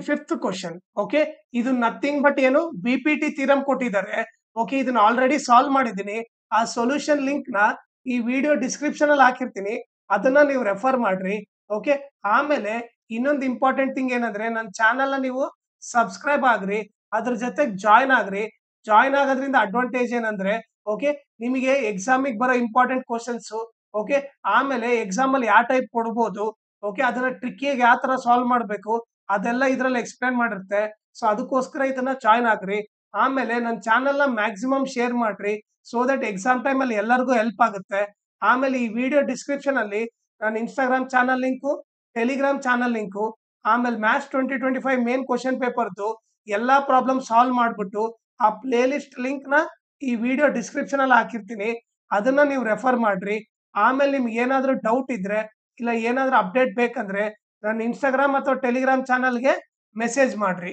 Fifth question okay ಇದು nothing but ಏನು BPT theorem ಕೊಟ್ಟಿದ್ದಾರೆ. ಓಕೆ ಇದನ್ನ ಆಲ್ರೆಡಿ ಸಾಲ್ವ್ ಮಾಡಿದ್ದೀನಿ. ಆ ಸೊಲ್ಯೂಷನ್ ಲಿಂಕ್ ನ ಈ ವಿಡಿಯೋ ಡಿಸ್ಕ್ರಿಪ್ಷನ್ ಅಲ್ಲಿ ಹಾಕಿರ್ತೀನಿ, ಅದನ್ನ ನೀವು ರೆಫರ್ ಮಾಡ್ರಿ. ಓಕೆ ಆಮೇಲೆ ಇನ್ನೊಂದು ಇಂಪಾರ್ಟೆಂಟ್ ಥಿಂಗ್ ಏನಂದ್ರೆ ನನ್ನ ಚಾನಲ್ ನ ನೀವು ಸಬ್ಸ್ಕ್ರೈಬ್ ಆಗ್ರಿ, ಅದ್ರ ಜೊತೆಗೆ ಜಾಯ್ನ್ ಆಗ್ರಿ. ಜಾಯ್ನ್ ಆಗೋದ್ರಿಂದ ಅಡ್ವಾಂಟೇಜ್ ಏನಂದ್ರೆ ಓಕೆ ನಿಮಗೆ ಎಕ್ಸಾಮಿಗೆ ಬರೋ ಇಂಪಾರ್ಟೆಂಟ್ ಕ್ವಶನ್ಸ್ ಓಕೆ ಆಮೇಲೆ ಎಕ್ಸಾಮ್ ಅಲ್ಲಿ ಯಾವ ಟೈಪ್ ಕೊಡ್ಬೋದು ಓಕೆ ಅದನ್ನ ಟ್ರಿಕ್ಕಿಯಾಗಿ ಯಾವ ತರ ಸಾಲ್ವ್ ಮಾಡಬೇಕು ಅದೆಲ್ಲ ಇದ್ರಲ್ಲಿ ಎಕ್ಸ್ಪ್ಲೇನ್ ಮಾಡಿರುತ್ತೆ. ಸೊ ಅದಕ್ಕೋಸ್ಕರ ಇದನ್ನ ಜಾಯ್ನ್ ಆಗ್ರಿ. ಆಮೇಲೆ ನನ್ನ ಚಾನೆಲ್ ನ ಮ್ಯಾಕ್ಸಿಮಮ್ ಶೇರ್ ಮಾಡ್ರಿ, ಸೋ ದಟ್ ಎಕ್ಸಾಮ್ ಟೈಮ್ ಅಲ್ಲಿ ಎಲ್ಲರಿಗೂ ಹೆಲ್ಪ್ ಆಗುತ್ತೆ. ಆಮೇಲೆ ಈ ವಿಡಿಯೋ ಡಿಸ್ಕ್ರಿಪ್ಷನ್ ಅಲ್ಲಿ ನನ್ನ Instagram channel link, Telegram channel link, ಆಮೇಲೆ ಮ್ಯಾಥ್ಸ್ 2025 ಮೇನ್ ಕ್ವಶನ್ ಪೇಪರ್ದು ಎಲ್ಲಾ ಪ್ರಾಬ್ಲಮ್ ಸಾಲ್ವ್ ಮಾಡ್ಬಿಟ್ಟು ಆ ಪ್ಲೇ ಲಿಸ್ಟ್ ಲಿಂಕ್ ನ ಈ ವಿಡಿಯೋ ಡಿಸ್ಕ್ರಿಪ್ಷನ್ ಅಲ್ಲಿ ಹಾಕಿರ್ತೀನಿ, ಅದನ್ನ ನೀವು ರೆಫರ್ ಮಾಡ್ರಿ. ಆಮೇಲೆ ನಿಮ್ಗೆ ಏನಾದ್ರೂ ಡೌಟ್ ಇದ್ರೆ ಇಲ್ಲ ಏನಾದ್ರೂ ಅಪ್ಡೇಟ್ ಬೇಕಂದ್ರೆ ನನ್ನ ಇನ್ಸ್ಟಾಗ್ರಾಮ್ ಅಥವಾ ಟೆಲಿಗ್ರಾಮ್ ಚಾನಲ್ಗೆ ಮೆಸೇಜ್ ಮಾಡ್ರಿ.